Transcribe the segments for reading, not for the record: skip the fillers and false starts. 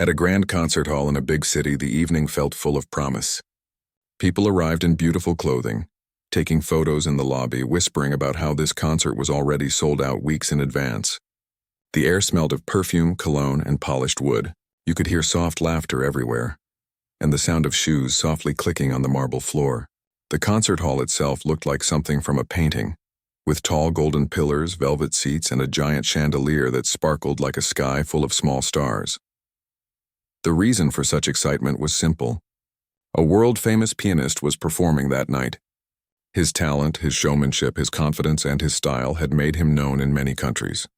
At a grand concert hall in a big city, the evening felt full of promise. People arrived in beautiful clothing, taking photos in the lobby, whispering about how this concert was already sold out weeks in advance. The air smelled of perfume, cologne, and polished wood. You could hear soft laughter everywhere, and the sound of shoes softly clicking on the marble floor. The concert hall itself looked like something from a painting, with tall golden pillars, velvet seats, and a giant chandelier that sparkled like a sky full of small stars. The reason for such excitement was simple. A world-famous pianist was performing that night. His talent, his showmanship, his confidence, and his style had made him known in many countries.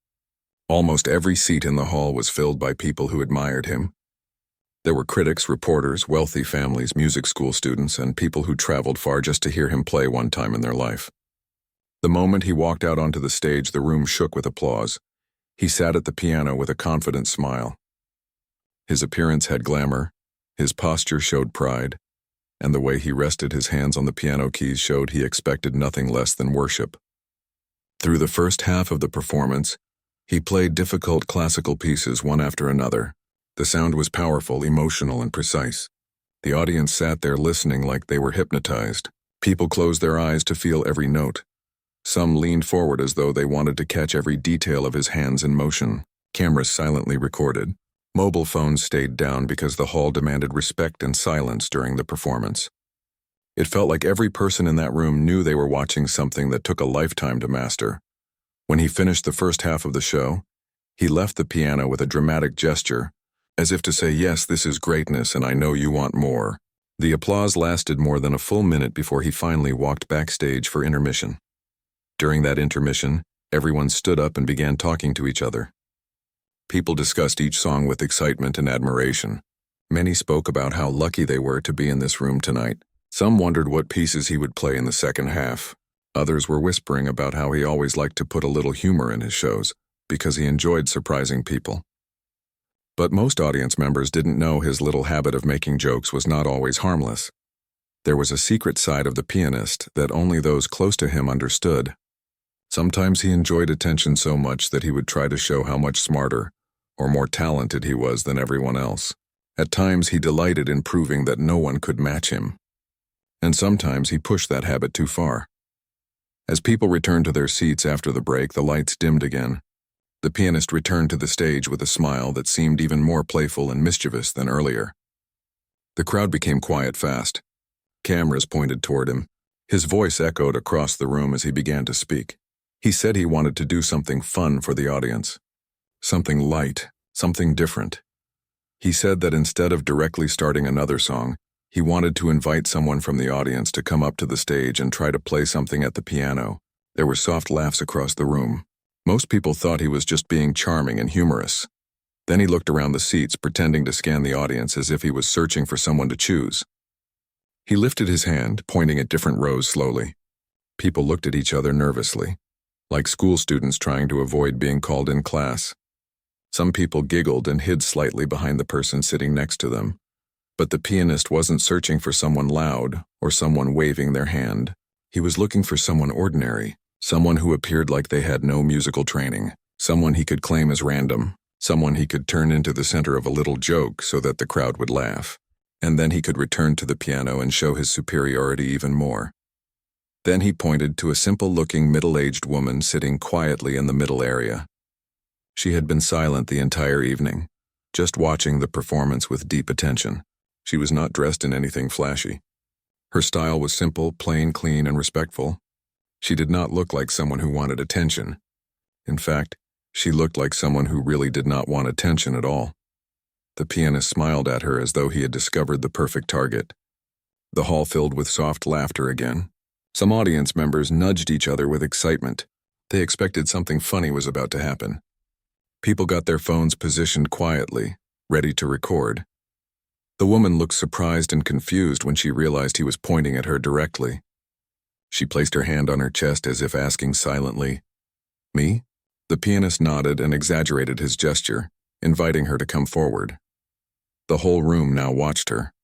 Almost every seat in the hall was filled by people who admired him. There were critics, reporters, wealthy families, music school students, and people who traveled far just to hear him play one time in their life. The moment he walked out onto the stage, the room shook with applause. He sat at the piano with a confident smile. His appearance had glamour, his posture showed pride, and the way he rested his hands on the piano keys showed he expected nothing less than worship. Through the first half of the performance, he played difficult classical pieces one after another. The sound was powerful, emotional, and precise. The audience sat there listening like they were hypnotized. People closed their eyes to feel every note. Some leaned forward as though they wanted to catch every detail of his hands in motion. Cameras silently recorded. Mobile phones stayed down because the hall demanded respect and silence during the performance. It felt like every person in that room knew they were watching something that took a lifetime to master. When he finished the first half of the show, he left the piano with a dramatic gesture, as if to say, "Yes, this is greatness, and I know you want more." The applause lasted more than a full minute before he finally walked backstage for intermission. During that intermission, everyone stood up and began talking to each other. People discussed each song with excitement and admiration. Many spoke about how lucky they were to be in this room tonight. Some wondered what pieces he would play in the second half. Others were whispering about how he always liked to put a little humor in his shows, because he enjoyed surprising people. But most audience members didn't know his little habit of making jokes was not always harmless. There was a secret side of the pianist that only those close to him understood. Sometimes he enjoyed attention so much that he would try to show how much smarter or more talented he was than everyone else. At times he delighted in proving that no one could match him. And sometimes he pushed that habit too far. As people returned to their seats after the break, the lights dimmed again. The pianist returned to the stage with a smile that seemed even more playful and mischievous than earlier. The crowd became quiet fast. Cameras pointed toward him. His voice echoed across the room as he began to speak. He said he wanted to do something fun for the audience. Something light, something different. He said that instead of directly starting another song, he wanted to invite someone from the audience to come up to the stage and try to play something at the piano. There were soft laughs across the room. Most people thought he was just being charming and humorous. Then he looked around the seats, pretending to scan the audience as if he was searching for someone to choose. He lifted his hand, pointing at different rows slowly. People looked at each other nervously, like school students trying to avoid being called in class. Some people giggled and hid slightly behind the person sitting next to them. But the pianist wasn't searching for someone loud or someone waving their hand. He was looking for someone ordinary, someone who appeared like they had no musical training, someone he could claim as random, someone he could turn into the center of a little joke so that the crowd would laugh. And then he could return to the piano and show his superiority even more. Then he pointed to a simple-looking middle-aged woman sitting quietly in the middle area. She had been silent the entire evening, just watching the performance with deep attention. She was not dressed in anything flashy. Her style was simple, plain, clean, and respectful. She did not look like someone who wanted attention. In fact, she looked like someone who really did not want attention at all. The pianist smiled at her as though he had discovered the perfect target. The hall filled with soft laughter again. Some audience members nudged each other with excitement. They expected something funny was about to happen. People got their phones positioned quietly, ready to record. The woman looked surprised and confused when she realized he was pointing at her directly. She placed her hand on her chest as if asking silently, "Me?" The pianist nodded and exaggerated his gesture, inviting her to come forward. The whole room now watched her.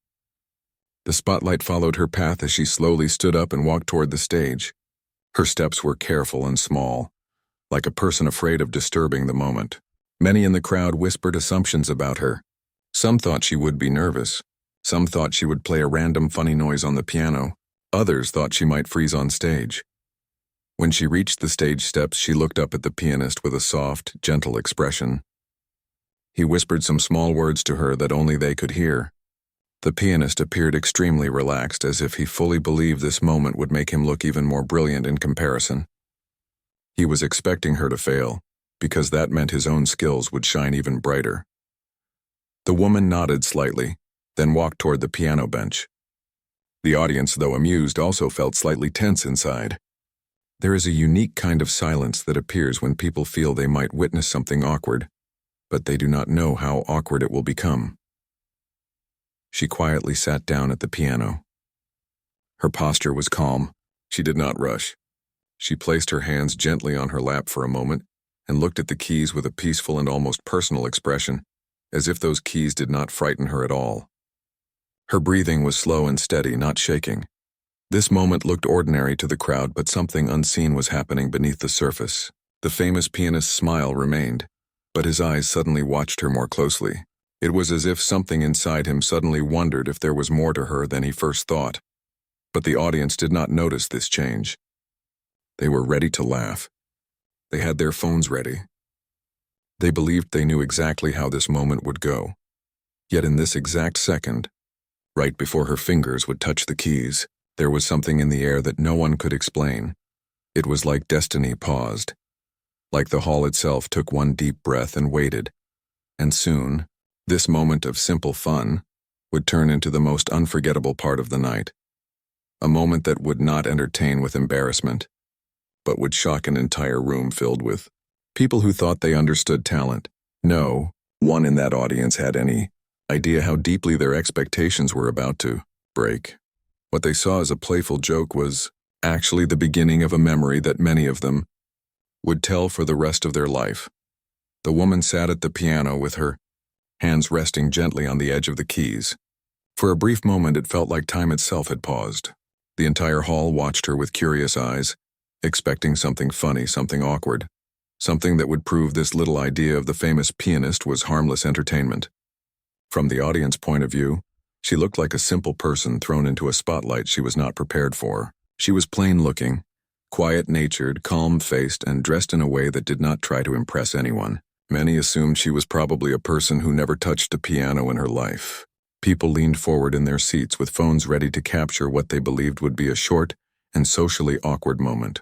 The spotlight followed her path as she slowly stood up and walked toward the stage. Her steps were careful and small, like a person afraid of disturbing the moment. Many in the crowd whispered assumptions about her. Some thought she would be nervous. Some thought she would play a random funny noise on the piano. Others thought she might freeze on stage. When she reached the stage steps, she looked up at the pianist with a soft, gentle expression. He whispered some small words to her that only they could hear. The pianist appeared extremely relaxed, as if he fully believed this moment would make him look even more brilliant in comparison. He was expecting her to fail, because that meant his own skills would shine even brighter. The woman nodded slightly, then walked toward the piano bench. The audience, though amused, also felt slightly tense inside. There is a unique kind of silence that appears when people feel they might witness something awkward, but they do not know how awkward it will become. She quietly sat down at the piano. Her posture was calm. She did not rush. She placed her hands gently on her lap for a moment and looked at the keys with a peaceful and almost personal expression, as if those keys did not frighten her at all. Her breathing was slow and steady, not shaking. This moment looked ordinary to the crowd, but something unseen was happening beneath the surface. The famous pianist's smile remained, but his eyes suddenly watched her more closely. It was as if something inside him suddenly wondered if there was more to her than he first thought. But the audience did not notice this change. They were ready to laugh. They had their phones ready. They believed they knew exactly how this moment would go. Yet in this exact second, right before her fingers would touch the keys, there was something in the air that no one could explain. It was like destiny paused. Like the hall itself took one deep breath and waited. And soon, this moment of simple fun would turn into the most unforgettable part of the night. A moment that would not entertain with embarrassment, but would shock an entire room filled with people who thought they understood talent. No one in that audience had any idea how deeply their expectations were about to break. What they saw as a playful joke was actually the beginning of a memory that many of them would tell for the rest of their life. The woman sat at the piano with her hands resting gently on the edge of the keys. For a brief moment, it felt like time itself had paused. The entire hall watched her with curious eyes, expecting something funny, something awkward, something that would prove this little idea of the famous pianist was harmless entertainment. From the audience point of view, she looked like a simple person thrown into a spotlight she was not prepared for. She was plain-looking, quiet-natured, calm-faced, and dressed in a way that did not try to impress anyone. Many assumed she was probably a person who never touched a piano in her life. People leaned forward in their seats with phones ready to capture what they believed would be a short and socially awkward moment.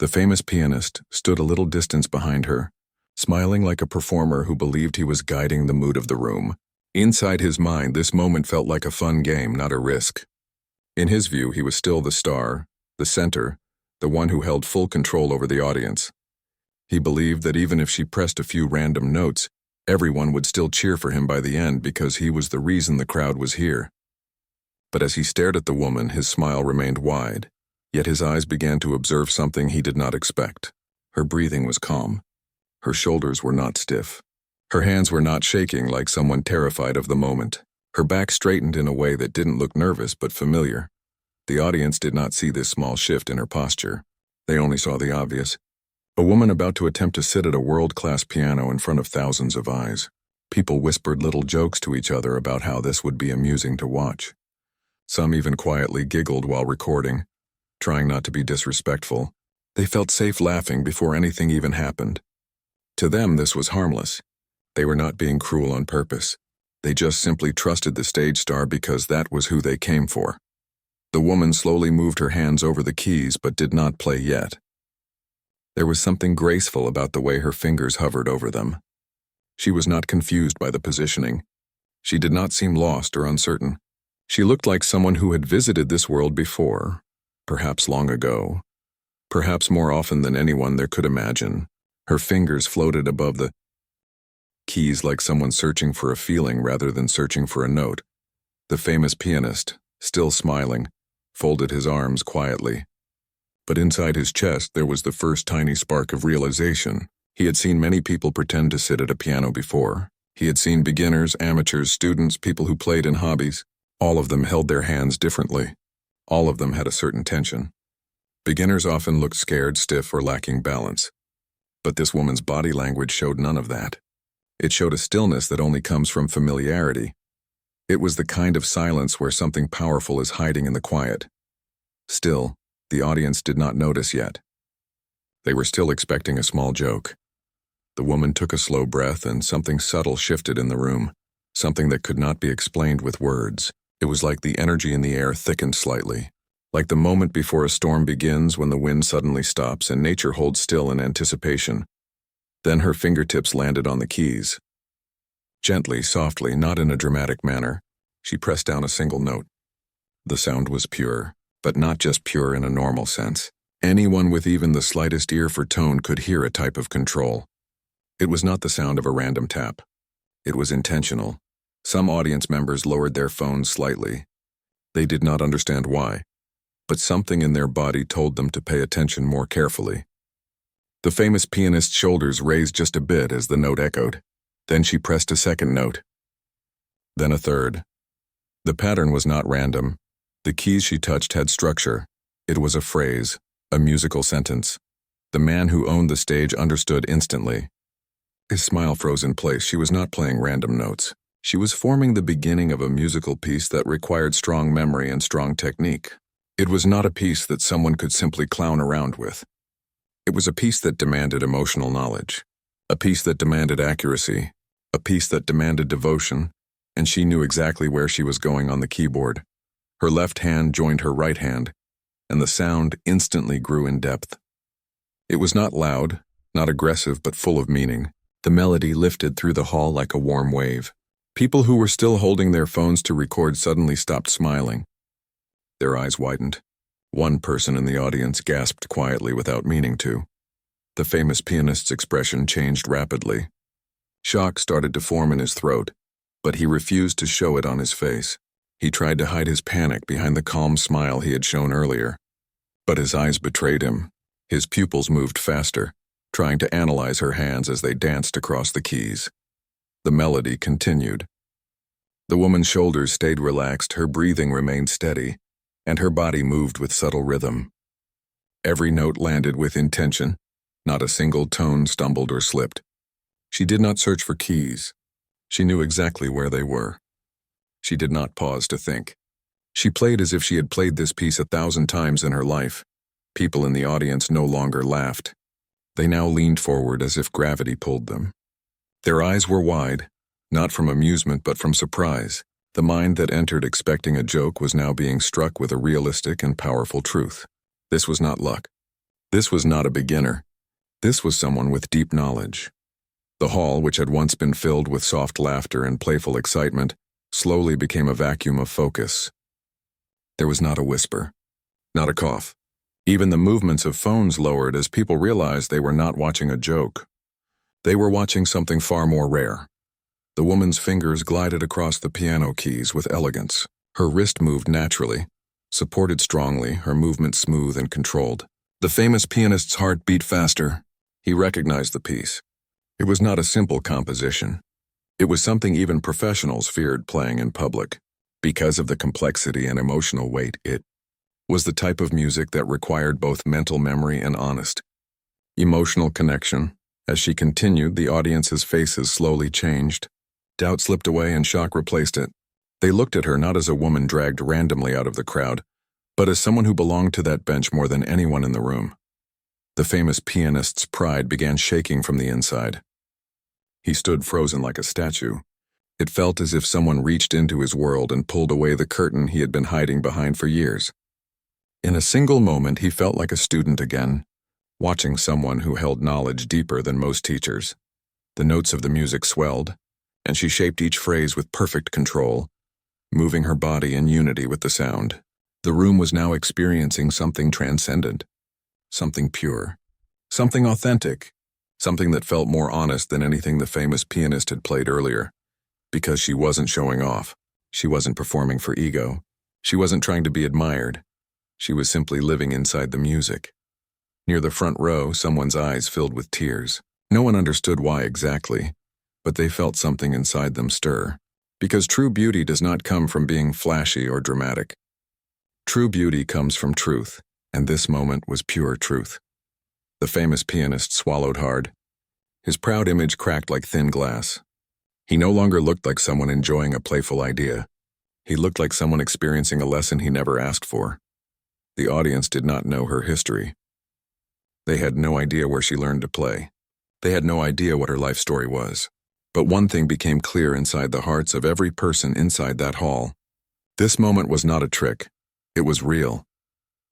The famous pianist stood a little distance behind her, smiling like a performer who believed he was guiding the mood of the room. Inside his mind, this moment felt like a fun game, not a risk. In his view, he was still the star, the center, the one who held full control over the audience. He believed that even if she pressed a few random notes, everyone would still cheer for him by the end because he was the reason the crowd was here. But as he stared at the woman, his smile remained wide, yet his eyes began to observe something he did not expect. Her breathing was calm. Her shoulders were not stiff. Her hands were not shaking like someone terrified of the moment. Her back straightened in a way that didn't look nervous but familiar. The audience did not see this small shift in her posture. They only saw the obvious. A woman about to attempt to sit at a world-class piano in front of thousands of eyes. People whispered little jokes to each other about how this would be amusing to watch. Some even quietly giggled while recording, trying not to be disrespectful. They felt safe laughing before anything even happened. To them, this was harmless. They were not being cruel on purpose. They just simply trusted the stage star because that was who they came for. The woman slowly moved her hands over the keys but did not play yet. There was something graceful about the way her fingers hovered over them. She was not confused by the positioning. She did not seem lost or uncertain. She looked like someone who had visited this world before, perhaps long ago, perhaps more often than anyone there could imagine. Her fingers floated above the keys like someone searching for a feeling rather than searching for a note. The famous pianist, still smiling, folded his arms quietly. But inside his chest there was the first tiny spark of realization. He had seen many people pretend to sit at a piano before. He had seen beginners, amateurs, students, people who played in hobbies. All of them held their hands differently. All of them had a certain tension. Beginners often looked scared, stiff, or lacking balance. But this woman's body language showed none of that. It showed a stillness that only comes from familiarity. It was the kind of silence where something powerful is hiding in the quiet. Still, the audience did not notice yet. They were still expecting a small joke. The woman took a slow breath and something subtle shifted in the room, something that could not be explained with words. It was like the energy in the air thickened slightly, like the moment before a storm begins when the wind suddenly stops and nature holds still in anticipation. Then her fingertips landed on the keys. Gently, softly, not in a dramatic manner, she pressed down a single note. The sound was pure, but not just pure in a normal sense. Anyone with even the slightest ear for tone could hear a type of control. It was not the sound of a random tap. It was intentional. Some audience members lowered their phones slightly. They did not understand why, but something in their body told them to pay attention more carefully. The famous pianist's shoulders raised just a bit as the note echoed. Then she pressed a second note. Then a third. The pattern was not random. The keys she touched had structure. It was a phrase, a musical sentence. The man who owned the stage understood instantly. His smile froze in place. She was not playing random notes. She was forming the beginning of a musical piece that required strong memory and strong technique. It was not a piece that someone could simply clown around with. It was a piece that demanded emotional knowledge, a piece that demanded accuracy, a piece that demanded devotion, and she knew exactly where she was going on the keyboard. Her left hand joined her right hand, and the sound instantly grew in depth. It was not loud, not aggressive, but full of meaning. The melody lifted through the hall like a warm wave. People who were still holding their phones to record suddenly stopped smiling. Their eyes widened. One person in the audience gasped quietly without meaning to. The famous pianist's expression changed rapidly. Shock started to form in his throat, but he refused to show it on his face. He tried to hide his panic behind the calm smile he had shown earlier. But his eyes betrayed him. His pupils moved faster, trying to analyze her hands as they danced across the keys. The melody continued. The woman's shoulders stayed relaxed, her breathing remained steady, and her body moved with subtle rhythm. Every note landed with intention. Not a single tone stumbled or slipped. She did not search for keys. She knew exactly where they were. She did not pause to think. She played as if she had played this piece 1,000 times in her life. People in the audience no longer laughed. They now leaned forward as if gravity pulled them. Their eyes were wide, not from amusement but from surprise. The mind that entered expecting a joke was now being struck with a realistic and powerful truth. This was not luck. This was not a beginner. This was someone with deep knowledge. The hall, which had once been filled with soft laughter and playful excitement, slowly became a vacuum of focus. There was not a whisper, not a cough. Even the movements of phones lowered as people realized they were not watching a joke. They were watching something far more rare. The woman's fingers glided across the piano keys with elegance. Her wrist moved naturally, supported strongly, her movement smooth and controlled. The famous pianist's heart beat faster. He recognized the piece. It was not a simple composition. It was something even professionals feared playing in public. Because of the complexity and emotional weight, it was the type of music that required both mental memory and honest, emotional connection. As she continued, the audience's faces slowly changed. Doubt slipped away and shock replaced it. They looked at her not as a woman dragged randomly out of the crowd, but as someone who belonged to that bench more than anyone in the room. The famous pianist's pride began shaking from the inside. He stood frozen like a statue. It felt as if someone reached into his world and pulled away the curtain he had been hiding behind for years. In a single moment, he felt like a student again, watching someone who held knowledge deeper than most teachers. The notes of the music swelled, and she shaped each phrase with perfect control, moving her body in unity with the sound. The room was now experiencing something transcendent, something pure, something authentic, something that felt more honest than anything the famous pianist had played earlier. Because she wasn't showing off. She wasn't performing for ego. She wasn't trying to be admired. She was simply living inside the music. Near the front row, someone's eyes filled with tears. No one understood why exactly, but they felt something inside them stir. Because true beauty does not come from being flashy or dramatic. True beauty comes from truth, and this moment was pure truth. The famous pianist swallowed hard. His proud image cracked like thin glass. He no longer looked like someone enjoying a playful idea. He looked like someone experiencing a lesson he never asked for. The audience did not know her history. They had no idea where she learned to play. They had no idea what her life story was. But one thing became clear inside the hearts of every person inside that hall. This moment was not a trick. It was real.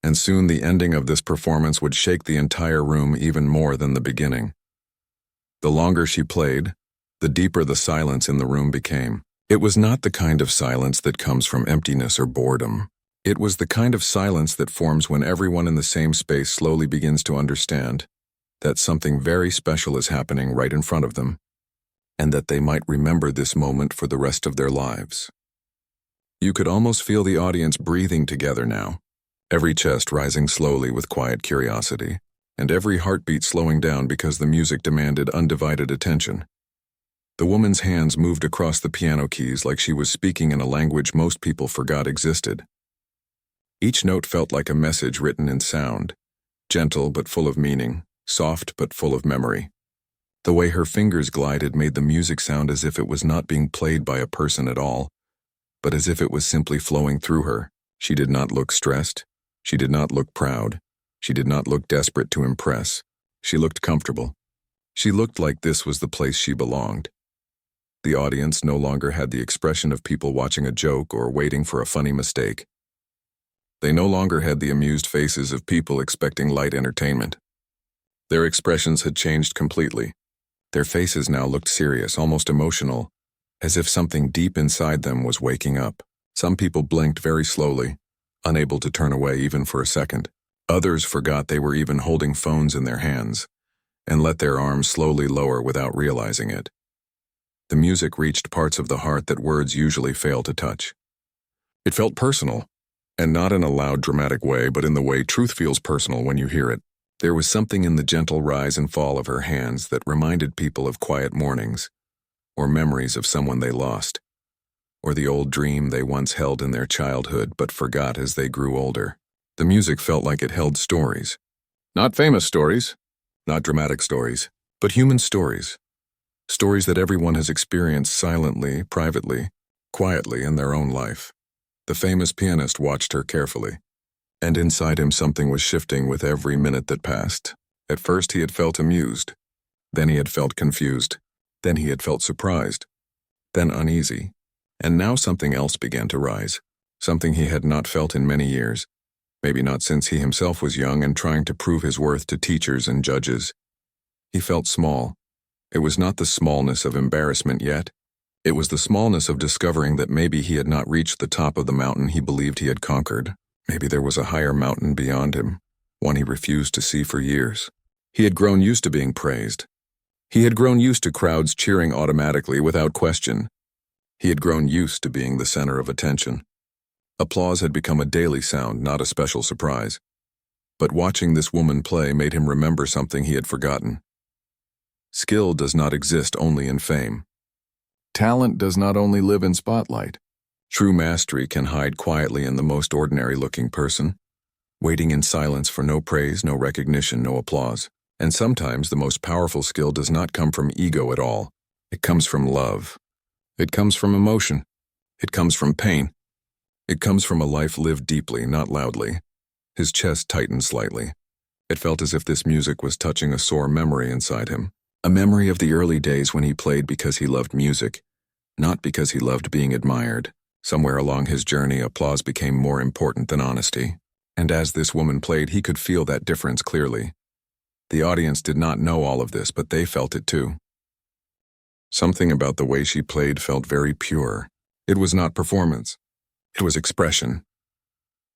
And soon the ending of this performance would shake the entire room even more than the beginning. The longer she played, the deeper the silence in the room became. It was not the kind of silence that comes from emptiness or boredom. It was the kind of silence that forms when everyone in the same space slowly begins to understand that something very special is happening right in front of them, and that they might remember this moment for the rest of their lives. You could almost feel the audience breathing together now, every chest rising slowly with quiet curiosity, and every heartbeat slowing down because the music demanded undivided attention. The woman's hands moved across the piano keys like she was speaking in a language most people forgot existed. Each note felt like a message written in sound, gentle but full of meaning, soft but full of memory. The way her fingers glided made the music sound as if it was not being played by a person at all, but as if it was simply flowing through her. She did not look stressed. She did not look proud. She did not look desperate to impress. She looked comfortable. She looked like this was the place she belonged. The audience no longer had the expression of people watching a joke or waiting for a funny mistake. They no longer had the amused faces of people expecting light entertainment. Their expressions had changed completely. Their faces now looked serious, almost emotional, as if something deep inside them was waking up. Some people blinked very slowly, unable to turn away even for a second. Others forgot they were even holding phones in their hands, and let their arms slowly lower without realizing it. The music reached parts of the heart that words usually fail to touch. It felt personal. And not in a loud, dramatic way, but in the way truth feels personal when you hear it. There was something in the gentle rise and fall of her hands that reminded people of quiet mornings, or memories of someone they lost, or the old dream they once held in their childhood but forgot as they grew older. The music felt like it held stories. Not famous stories, not dramatic stories, but human stories. Stories that everyone has experienced silently, privately, quietly in their own life. The famous pianist watched her carefully, and inside him something was shifting with every minute that passed. At first he had felt amused, then he had felt confused, then he had felt surprised, then uneasy, and now something else began to rise, something he had not felt in many years, maybe not since he himself was young and trying to prove his worth to teachers and judges. He felt small. It was not the smallness of embarrassment yet. It was the smallness of discovering that maybe he had not reached the top of the mountain he believed he had conquered. Maybe there was a higher mountain beyond him, one he refused to see for years. He had grown used to being praised. He had grown used to crowds cheering automatically without question. He had grown used to being the center of attention. Applause had become a daily sound, not a special surprise. But watching this woman play made him remember something he had forgotten. Skill does not exist only in fame. Talent does not only live in spotlight. True mastery can hide quietly in the most ordinary-looking person, waiting in silence for no praise, no recognition, no applause. And sometimes the most powerful skill does not come from ego at all. It comes from love. It comes from emotion. It comes from pain. It comes from a life lived deeply, not loudly. His chest tightened slightly. It felt as if this music was touching a sore memory inside him. A memory of the early days when he played because he loved music, not because he loved being admired. Somewhere along his journey, applause became more important than honesty. And as this woman played, he could feel that difference clearly. The audience did not know all of this, but they felt it too. Something about the way she played felt very pure. It was not performance. It was expression.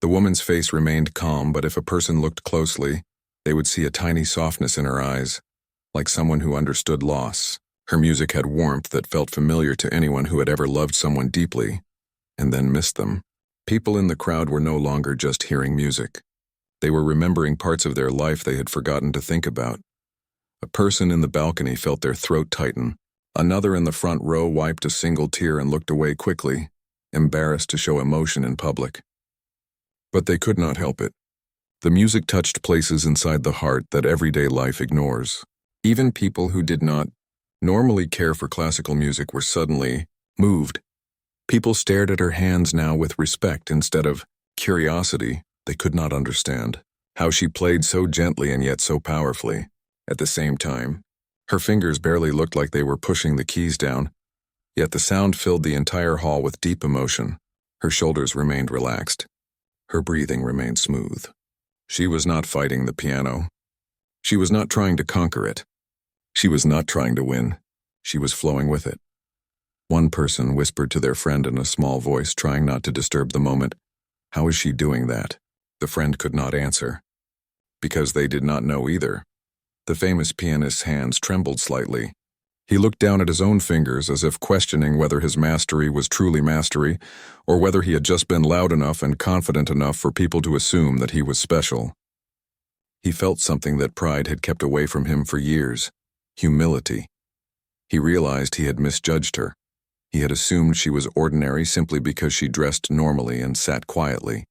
The woman's face remained calm, but if a person looked closely, they would see a tiny softness in her eyes, like someone who understood loss. Her music had warmth that felt familiar to anyone who had ever loved someone deeply, and then missed them. People in the crowd were no longer just hearing music. They were remembering parts of their life they had forgotten to think about. A person in the balcony felt their throat tighten. Another in the front row wiped a single tear and looked away quickly, embarrassed to show emotion in public. But they could not help it. The music touched places inside the heart that everyday life ignores. Even people who did not normally care for classical music were suddenly moved. People stared at her hands now with respect instead of curiosity. They could not understand how she played so gently and yet so powerfully. At the same time, her fingers barely looked like they were pushing the keys down, yet the sound filled the entire hall with deep emotion. Her shoulders remained relaxed. Her breathing remained smooth. She was not fighting the piano. She was not trying to conquer it. She was not trying to win. She was flowing with it. One person whispered to their friend in a small voice, trying not to disturb the moment, "How is she doing that?" The friend could not answer, because they did not know either. The famous pianist's hands trembled slightly. He looked down at his own fingers as if questioning whether his mastery was truly mastery, or whether he had just been loud enough and confident enough for people to assume that he was special. He felt something that pride had kept away from him for years: humility. He realized he had misjudged her. He had assumed she was ordinary simply because she dressed normally and sat quietly.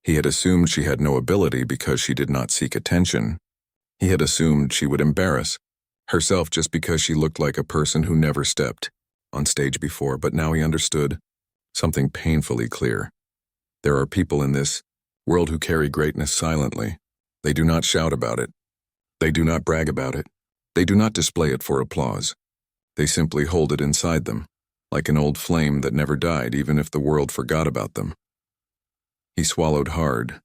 He had assumed she had no ability because she did not seek attention. He had assumed she would embarrass herself just because she looked like a person who never stepped on stage before, but now he understood something painfully clear. There are people in this world who carry greatness silently. They do not shout about it. They do not brag about it. They do not display it for applause. They simply hold it inside them, like an old flame that never died even if the world forgot about them. He swallowed hard,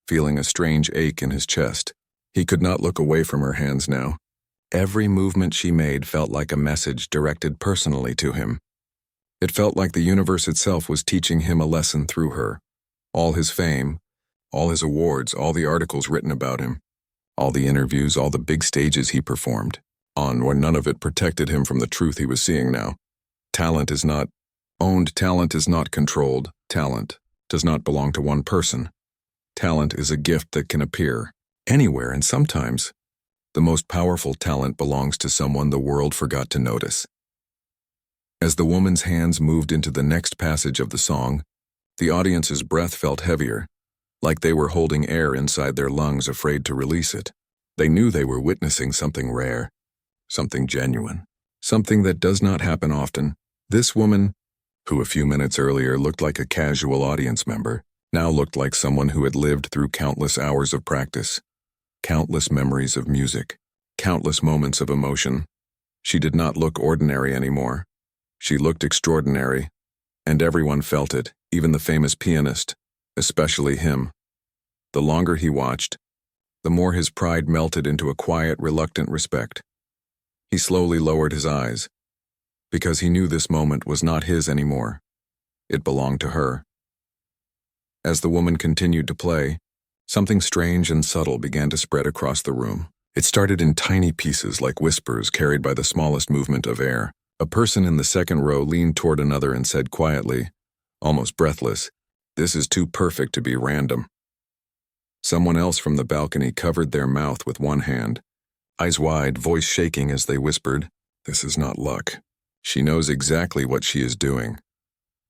feeling a strange ache in his chest. He could not look away from her hands now. Every movement she made felt like a message directed personally to him. It felt like the universe itself was teaching him a lesson through her. All his fame, all his awards, all the articles written about him, all the interviews, all the big stages he performed on, where none of it protected him from the truth he was seeing now. Talent is not owned. Talent is not controlled. Talent does not belong to one person. Talent is a gift that can appear anywhere, and sometimes the most powerful talent belongs to someone the world forgot to notice. As the woman's hands moved into the next passage of the song, the audience's breath felt heavier, like they were holding air inside their lungs, afraid to release it. They knew they were witnessing something rare, something genuine, something that does not happen often. This woman, who a few minutes earlier looked like a casual audience member, now looked like someone who had lived through countless hours of practice, countless memories of music, countless moments of emotion. She did not look ordinary anymore. She looked extraordinary, and everyone felt it, even the famous pianist, especially him. The longer he watched, the more his pride melted into a quiet, reluctant respect. He slowly lowered his eyes, because he knew this moment was not his anymore. It belonged to her. As the woman continued to play, something strange and subtle began to spread across the room. It started in tiny pieces, like whispers carried by the smallest movement of air. A person in the second row leaned toward another and said quietly, almost breathless, "This is too perfect to be random." Someone else from the balcony covered their mouth with one hand, eyes wide, voice shaking as they whispered, "This is not luck. She knows exactly what she is doing."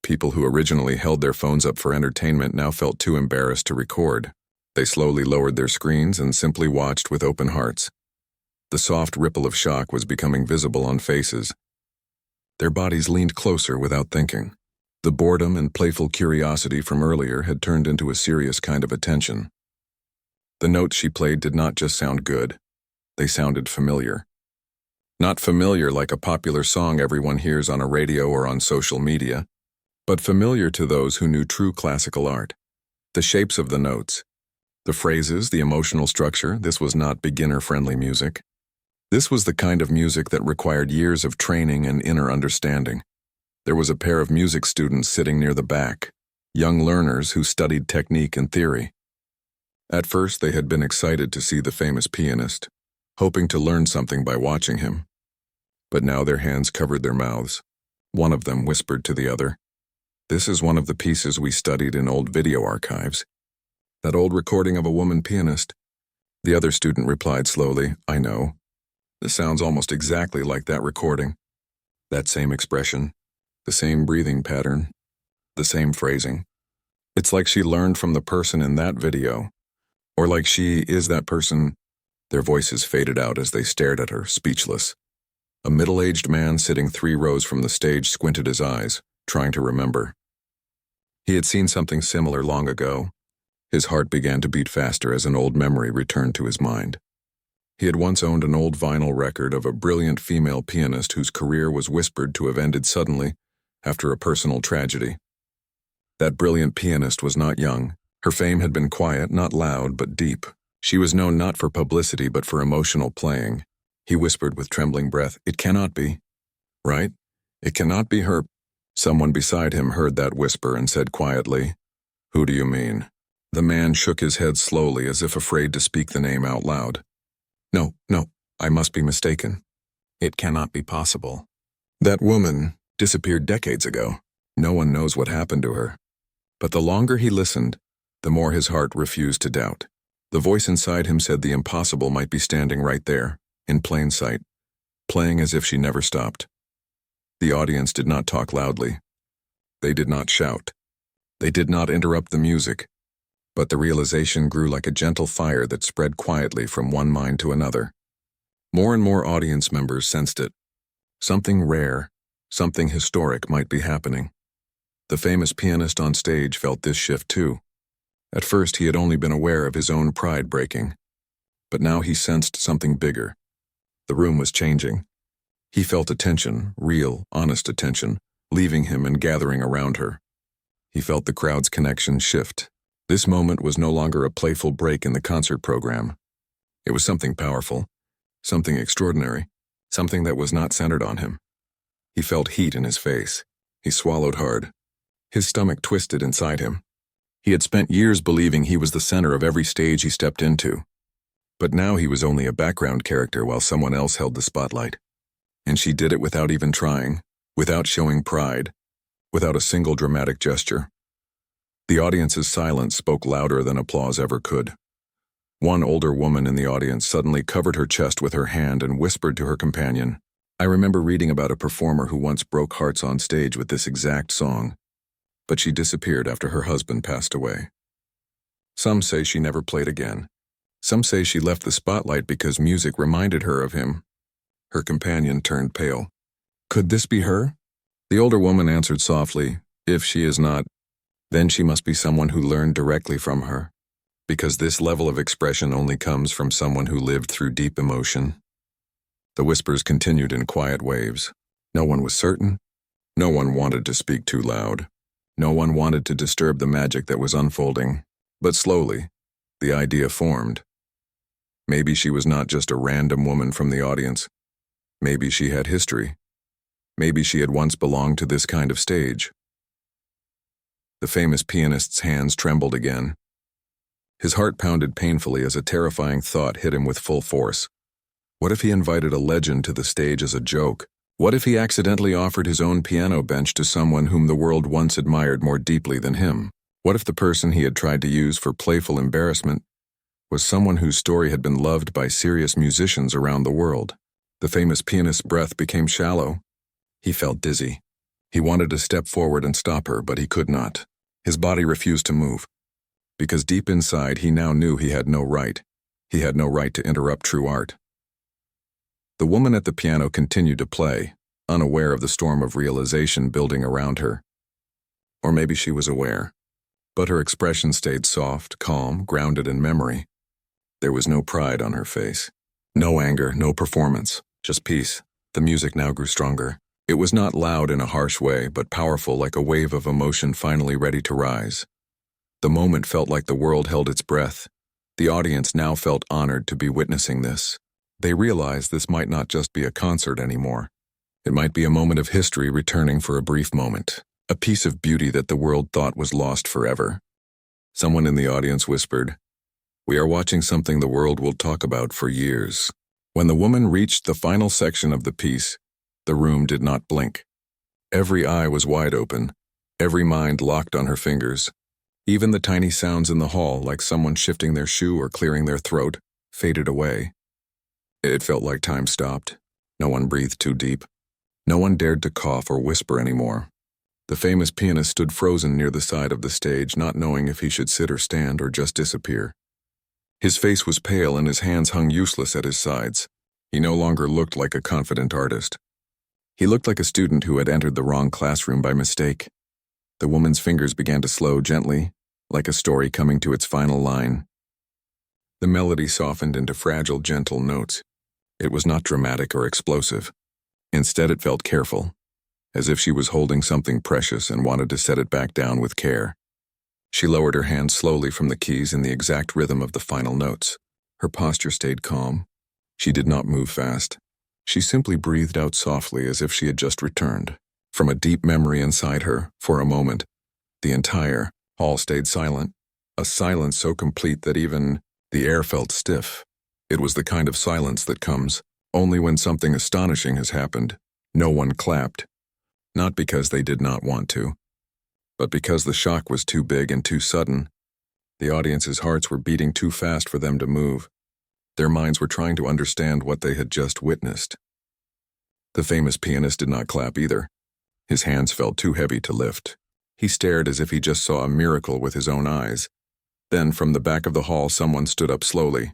People who originally held their phones up for entertainment now felt too embarrassed to record. They slowly lowered their screens and simply watched with open hearts. The soft ripple of shock was becoming visible on faces. Their bodies leaned closer without thinking. The boredom and playful curiosity from earlier had turned into a serious kind of attention. The notes she played did not just sound good. They sounded familiar. Not familiar like a popular song everyone hears on a radio or on social media, but familiar to those who knew true classical art. The shapes of the notes, the phrases, the emotional structure, this was not beginner-friendly music. This was the kind of music that required years of training and inner understanding. There was a pair of music students sitting near the back, young learners who studied technique and theory. At first, they had been excited to see the famous pianist, hoping to learn something by watching him. But now their hands covered their mouths. One of them whispered to the other, "This is one of the pieces we studied in old video archives. That old recording of a woman pianist." The other student replied slowly, "I know. This sounds almost exactly like that recording. That same expression, the same breathing pattern, the same phrasing. It's like she learned from the person in that video, or like she is that person." Their voices faded out as they stared at her, speechless. A middle-aged man sitting 3 rows from the stage squinted his eyes, trying to remember. He had seen something similar long ago. His heart began to beat faster as an old memory returned to his mind. He had once owned an old vinyl record of a brilliant female pianist whose career was whispered to have ended suddenly after a personal tragedy. That brilliant pianist was not young. Her fame had been quiet, not loud, but deep. She was known not for publicity but for emotional playing. He whispered with trembling breath, "It cannot be." Right? It cannot be her. Someone beside him heard that whisper and said quietly, "Who do you mean?" The man shook his head slowly as if afraid to speak the name out loud. No, I must be mistaken. It cannot be possible. That woman disappeared decades ago. No one knows what happened to her. But the longer he listened, the more his heart refused to doubt. The voice inside him said the impossible might be standing right there, in plain sight, playing as if she never stopped. The audience did not talk loudly. They did not shout. They did not interrupt the music. But the realization grew like a gentle fire that spread quietly from one mind to another. More and more audience members sensed it. Something rare, something historic might be happening. The famous pianist on stage felt this shift too. At first he had only been aware of his own pride breaking. But now he sensed something bigger. The room was changing. He felt attention, real, honest attention, leaving him and gathering around her. He felt the crowd's connection shift. This moment was no longer a playful break in the concert program. It was something powerful, something extraordinary, something that was not centered on him. He felt heat in his face. He swallowed hard. His stomach twisted inside him. He had spent years believing he was the center of every stage he stepped into. But now he was only a background character while someone else held the spotlight. And she did it without even trying, without showing pride, without a single dramatic gesture. The audience's silence spoke louder than applause ever could. One older woman in the audience suddenly covered her chest with her hand and whispered to her companion, "I remember reading about a performer who once broke hearts on stage with this exact song, but she disappeared after her husband passed away. Some say she never played again. Some say she left the spotlight because music reminded her of him." Her companion turned pale. "Could this be her?" The older woman answered softly, "If she is not, then she must be someone who learned directly from her, because this level of expression only comes from someone who lived through deep emotion." The whispers continued in quiet waves. No one was certain. No one wanted to speak too loud. No one wanted to disturb the magic that was unfolding. But slowly, the idea formed. Maybe she was not just a random woman from the audience. Maybe she had history. Maybe she had once belonged to this kind of stage. The famous pianist's hands trembled again. His heart pounded painfully as a terrifying thought hit him with full force. What if he invited a legend to the stage as a joke? What if he accidentally offered his own piano bench to someone whom the world once admired more deeply than him? What if the person he had tried to use for playful embarrassment was someone whose story had been loved by serious musicians around the world? The famous pianist's breath became shallow. He felt dizzy. He wanted to step forward and stop her, but he could not. His body refused to move. Because deep inside, he now knew he had no right. He had no right to interrupt true art. The woman at the piano continued to play, unaware of the storm of realization building around her. Or maybe she was aware. But her expression stayed soft, calm, grounded in memory. There was no pride on her face. No anger, no performance, just peace. The music now grew stronger. It was not loud in a harsh way, but powerful like a wave of emotion finally ready to rise. The moment felt like the world held its breath. The audience now felt honored to be witnessing this. They realized this might not just be a concert anymore. It might be a moment of history returning for a brief moment, a piece of beauty that the world thought was lost forever. Someone in the audience whispered, "We are watching something the world will talk about for years." When the woman reached the final section of the piece, the room did not blink. Every eye was wide open, every mind locked on her fingers. Even the tiny sounds in the hall, like someone shifting their shoe or clearing their throat, faded away. It felt like time stopped. No one breathed too deep. No one dared to cough or whisper anymore. The famous pianist stood frozen near the side of the stage, not knowing if he should sit or stand or just disappear. His face was pale and his hands hung useless at his sides. He no longer looked like a confident artist. He looked like a student who had entered the wrong classroom by mistake. The woman's fingers began to slow gently, like a story coming to its final line. The melody softened into fragile, gentle notes. It was not dramatic or explosive. Instead, it felt careful, as if she was holding something precious and wanted to set it back down with care. She lowered her hand slowly from the keys in the exact rhythm of the final notes. Her posture stayed calm. She did not move fast. She simply breathed out softly as if she had just returned from a deep memory inside her. For a moment, the entire hall stayed silent, a silence so complete that even the air felt stiff. It was the kind of silence that comes only when something astonishing has happened. No one clapped, not because they did not want to, but because the shock was too big and too sudden. The audience's hearts were beating too fast for them to move. Their minds were trying to understand what they had just witnessed. The famous pianist did not clap either. His hands felt too heavy to lift. He stared as if he just saw a miracle with his own eyes. Then, from the back of the hall, someone stood up slowly.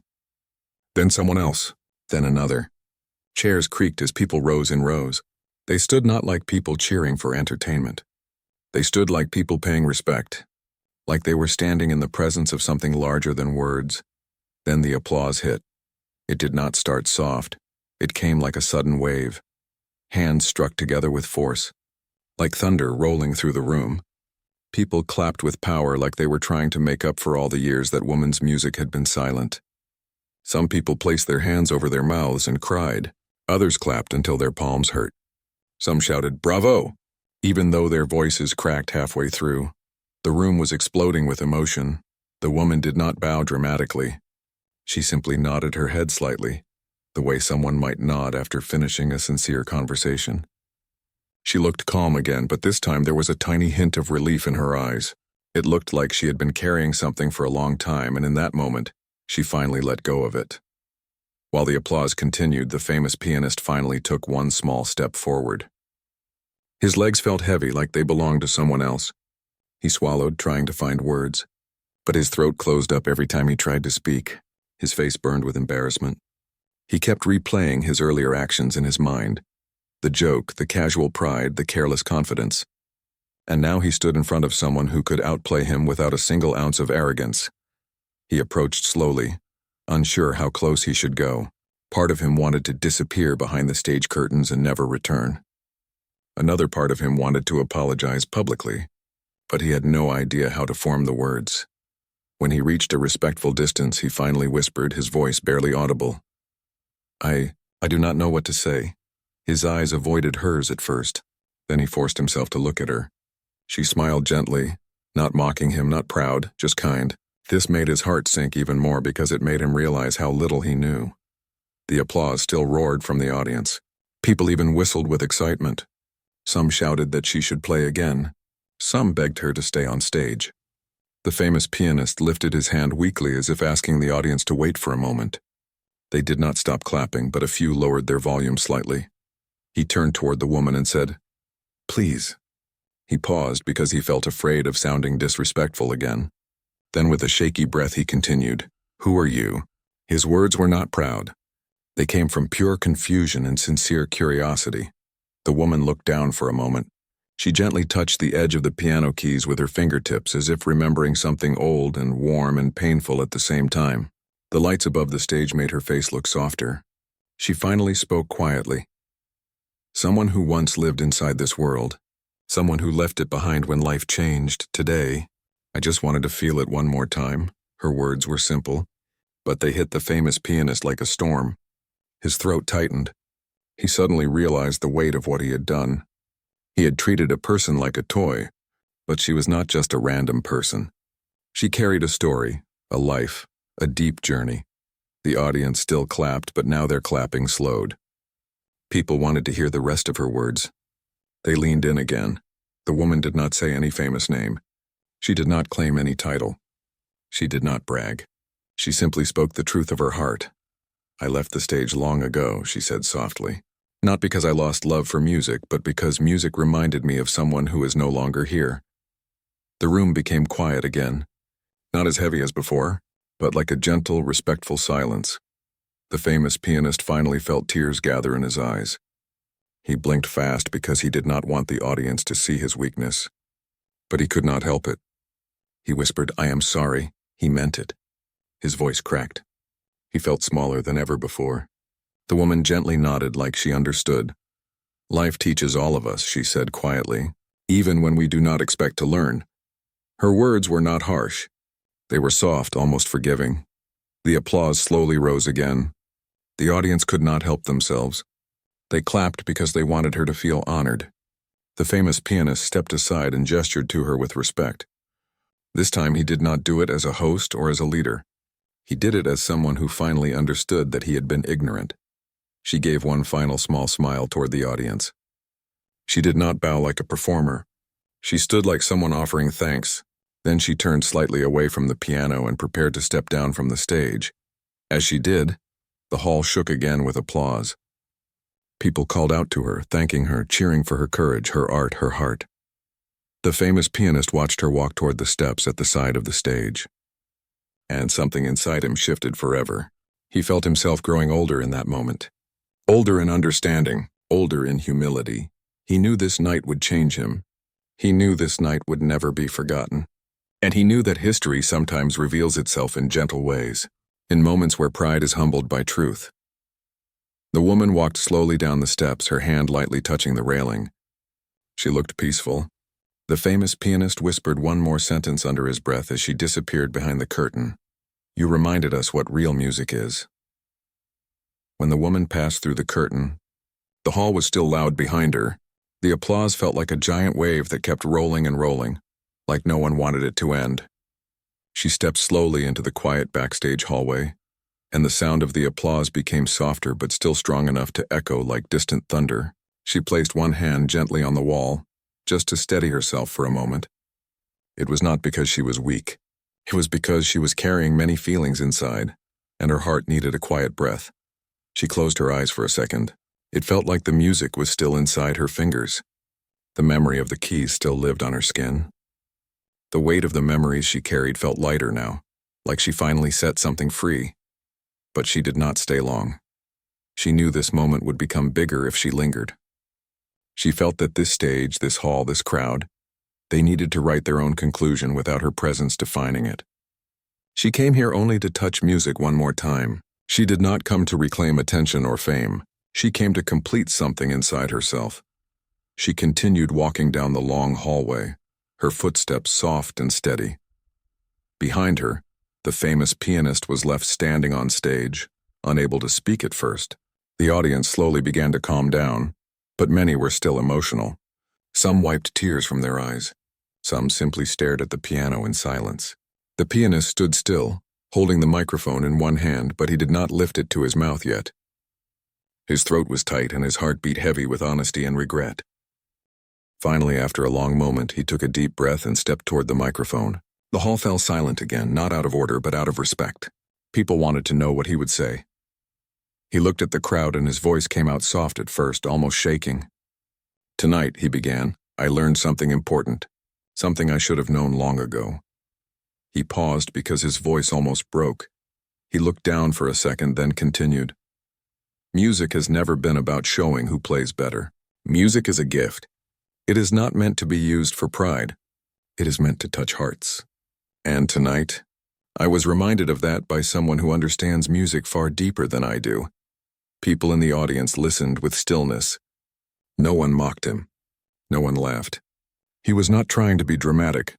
Then someone else. Then another. Chairs creaked as people rose in rows. They stood not like people cheering for entertainment. They stood like people paying respect, like they were standing in the presence of something larger than words. Then the applause hit. It did not start soft. It came like a sudden wave. Hands struck together with force, like thunder rolling through the room. People clapped with power like they were trying to make up for all the years that woman's music had been silent. Some people placed their hands over their mouths and cried. Others clapped until their palms hurt. Some shouted, "Bravo!" even though their voices cracked halfway through. The room was exploding with emotion. The woman did not bow dramatically. She simply nodded her head slightly, the way someone might nod after finishing a sincere conversation. She looked calm again, but this time there was a tiny hint of relief in her eyes. It looked like she had been carrying something for a long time, and in that moment, she finally let go of it. While the applause continued, the famous pianist finally took one small step forward. His legs felt heavy, like they belonged to someone else. He swallowed, trying to find words, but his throat closed up every time he tried to speak. His face burned with embarrassment. He kept replaying his earlier actions in his mind. The joke, the casual pride, the careless confidence. And now he stood in front of someone who could outplay him without a single ounce of arrogance. He approached slowly, unsure how close he should go. Part of him wanted to disappear behind the stage curtains and never return. Another part of him wanted to apologize publicly, but he had no idea how to form the words. When he reached a respectful distance, he finally whispered, his voice barely audible. I do not know what to say." His eyes avoided hers at first. Then he forced himself to look at her. She smiled gently, not mocking him, not proud, just kind. This made his heart sink even more because it made him realize how little he knew. The applause still roared from the audience. People even whistled with excitement. Some shouted that she should play again. Some begged her to stay on stage. The famous pianist lifted his hand weakly as if asking the audience to wait for a moment. They did not stop clapping, but a few lowered their volume slightly. He turned toward the woman and said, "Please." He paused because he felt afraid of sounding disrespectful again. Then with a shaky breath he continued, "Who are you?" His words were not proud. They came from pure confusion and sincere curiosity. The woman looked down for a moment. She gently touched the edge of the piano keys with her fingertips as if remembering something old and warm and painful at the same time. The lights above the stage made her face look softer. She finally spoke quietly. "Someone who once lived inside this world. Someone who left it behind when life changed. Today, I just wanted to feel it one more time." Her words were simple, but they hit the famous pianist like a storm. His throat tightened. He suddenly realized the weight of what he had done. He had treated a person like a toy, but she was not just a random person. She carried a story, a life, a deep journey. The audience still clapped, but now their clapping slowed. People wanted to hear the rest of her words. They leaned in again. The woman did not say any famous name. She did not claim any title. She did not brag. She simply spoke the truth of her heart. "I left the stage long ago," she said softly. "Not because I lost love for music, but because music reminded me of someone who is no longer here." The room became quiet again. Not as heavy as before, but like a gentle, respectful silence. The famous pianist finally felt tears gather in his eyes. He blinked fast because he did not want the audience to see his weakness. But he could not help it. He whispered, "I am sorry." He meant it. His voice cracked. He felt smaller than ever before. The woman gently nodded like she understood. "Life teaches all of us," she said quietly, "even when we do not expect to learn." Her words were not harsh. They were soft, almost forgiving. The applause slowly rose again. The audience could not help themselves. They clapped because they wanted her to feel honored. The famous pianist stepped aside and gestured to her with respect. This time he did not do it as a host or as a leader. He did it as someone who finally understood that he had been ignorant. She gave one final small smile toward the audience. She did not bow like a performer. She stood like someone offering thanks. Then she turned slightly away from the piano and prepared to step down from the stage. As she did, the hall shook again with applause. People called out to her, thanking her, cheering for her courage, her art, her heart. The famous pianist watched her walk toward the steps at the side of the stage. And something inside him shifted forever. He felt himself growing older in that moment. Older in understanding, older in humility. He knew this night would change him. He knew this night would never be forgotten. And he knew that history sometimes reveals itself in gentle ways, in moments where pride is humbled by truth. The woman walked slowly down the steps, her hand lightly touching the railing. She looked peaceful. The famous pianist whispered one more sentence under his breath as she disappeared behind the curtain. "You reminded us what real music is." When the woman passed through the curtain, the hall was still loud behind her. The applause felt like a giant wave that kept rolling and rolling, like no one wanted it to end. She stepped slowly into the quiet backstage hallway, and the sound of the applause became softer but still strong enough to echo like distant thunder. She placed one hand gently on the wall, just to steady herself for a moment. It was not because she was weak. It was because she was carrying many feelings inside, and her heart needed a quiet breath. She closed her eyes for a second. It felt like the music was still inside her fingers. The memory of the keys still lived on her skin. The weight of the memories she carried felt lighter now, like she finally set something free. But she did not stay long. She knew this moment would become bigger if she lingered. She felt that this stage, this hall, this crowd, they needed to write their own conclusion without her presence defining it. She came here only to touch music one more time. She did not come to reclaim attention or fame. She came to complete something inside herself. She continued walking down the long hallway, her footsteps soft and steady. Behind her, the famous pianist was left standing on stage, unable to speak at first. The audience slowly began to calm down, but many were still emotional. Some wiped tears from their eyes. Some simply stared at the piano in silence. The pianist stood still, holding the microphone in one hand, but he did not lift it to his mouth yet. His throat was tight and his heart beat heavy with honesty and regret. Finally, after a long moment, he took a deep breath and stepped toward the microphone. The hall fell silent again, not out of order, but out of respect. People wanted to know what he would say. He looked at the crowd and his voice came out soft at first, almost shaking. "Tonight," he began, "I learned something important, something I should have known long ago." He paused because his voice almost broke. He looked down for a second, then continued. "Music has never been about showing who plays better. Music is a gift. It is not meant to be used for pride. It is meant to touch hearts. And tonight, I was reminded of that by someone who understands music far deeper than I do." People in the audience listened with stillness. No one mocked him. No one laughed. He was not trying to be dramatic.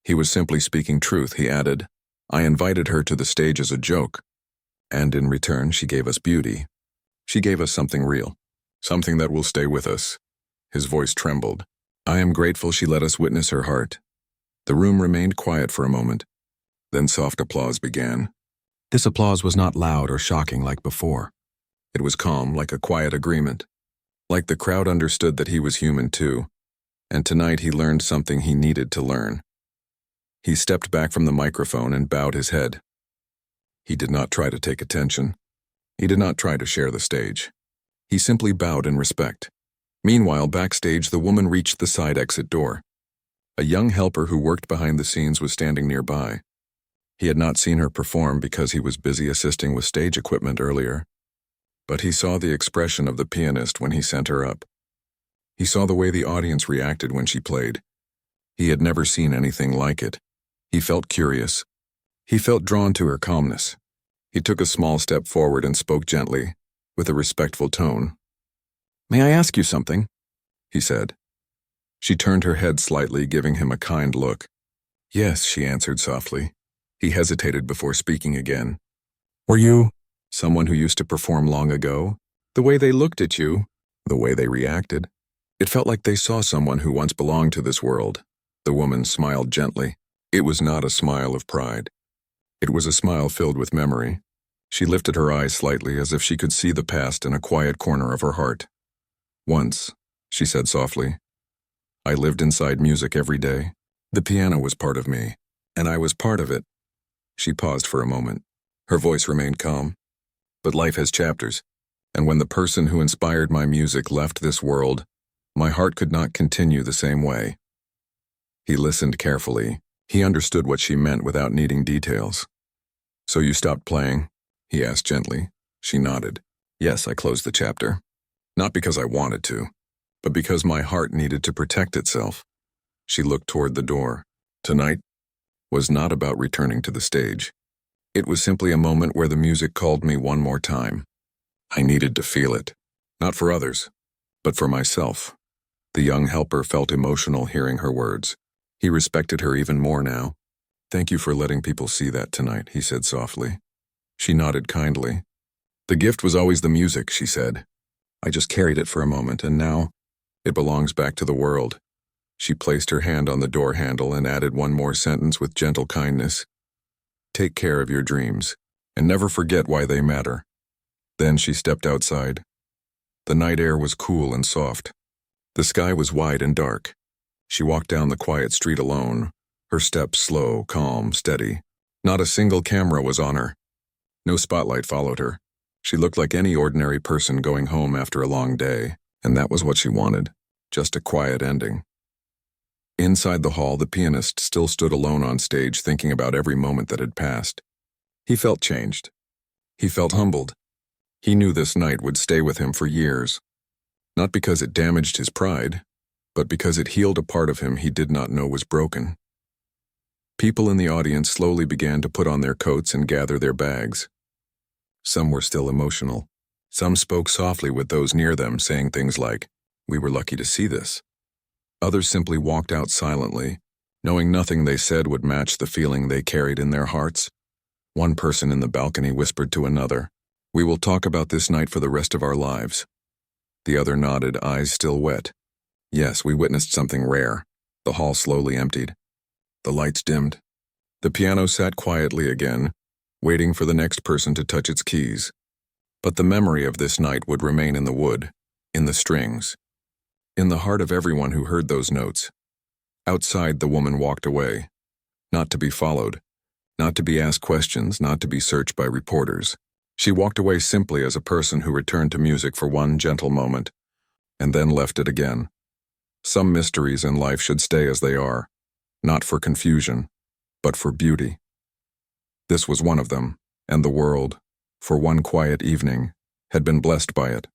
He was simply speaking truth. He added, "I invited her to the stage as a joke, and in return she gave us beauty. She gave us something real, something that will stay with us." His voice trembled. "I am grateful she let us witness her heart." The room remained quiet for a moment. Then soft applause began. This applause was not loud or shocking like before. It was calm, like a quiet agreement. Like the crowd understood that he was human too, and tonight he learned something he needed to learn. He stepped back from the microphone and bowed his head. He did not try to take attention. He did not try to share the stage. He simply bowed in respect. Meanwhile, backstage, the woman reached the side exit door. A young helper who worked behind the scenes was standing nearby. He had not seen her perform because he was busy assisting with stage equipment earlier. But he saw the expression of the pianist when he sent her up. He saw the way the audience reacted when she played. He had never seen anything like it. He felt curious. He felt drawn to her calmness. He took a small step forward and spoke gently, with a respectful tone. "May I ask you something?" he said. She turned her head slightly, giving him a kind look. "Yes," she answered softly. He hesitated before speaking again. "Were you someone who used to perform long ago? The way they looked at you, the way they reacted. It felt like they saw someone who once belonged to this world." The woman smiled gently. It was not a smile of pride. It was a smile filled with memory. She lifted her eyes slightly as if she could see the past in a quiet corner of her heart. "Once," she said softly, "I lived inside music every day. The piano was part of me, and I was part of it." She paused for a moment. Her voice remained calm. "But life has chapters, and when the person who inspired my music left this world, my heart could not continue the same way." He listened carefully. He understood what she meant without needing details. "So you stopped playing?" he asked gently. She nodded. "Yes, I closed the chapter. Not because I wanted to, but because my heart needed to protect itself." She looked toward the door. Tonight was not about returning to the stage. It was simply a moment where the music called me one more time. I needed to feel it, not for others, but for myself. The young helper felt emotional hearing her words. He respected her even more now. "Thank you for letting people see that tonight," he said softly. She nodded kindly. "The gift was always the music," she said. "I just carried it for a moment, and now it belongs back to the world." She placed her hand on the door handle and added one more sentence with gentle kindness. "Take care of your dreams, and never forget why they matter." Then she stepped outside. The night air was cool and soft. The sky was wide and dark. She walked down the quiet street alone, her steps slow, calm, steady. Not a single camera was on her. No spotlight followed her. She looked like any ordinary person going home after a long day, and that was what she wanted, just a quiet ending. Inside the hall, the pianist still stood alone on stage, thinking about every moment that had passed. He felt changed. He felt humbled. He knew this night would stay with him for years. Not because it damaged his pride, but because it healed a part of him he did not know was broken. People in the audience slowly began to put on their coats and gather their bags. Some were still emotional. Some spoke softly with those near them, saying things like, "We were lucky to see this." Others simply walked out silently, knowing nothing they said would match the feeling they carried in their hearts. One person in the balcony whispered to another, "We will talk about this night for the rest of our lives." The other nodded, eyes still wet. "Yes, we witnessed something rare." The hall slowly emptied. The lights dimmed. The piano sat quietly again, waiting for the next person to touch its keys. But the memory of this night would remain in the wood, in the strings, in the heart of everyone who heard those notes. Outside, the woman walked away, not to be followed, not to be asked questions, not to be searched by reporters. She walked away simply as a person who returned to music for one gentle moment, and then left it again. Some mysteries in life should stay as they are, not for confusion, but for beauty. This was one of them, and the world, for one quiet evening, had been blessed by it.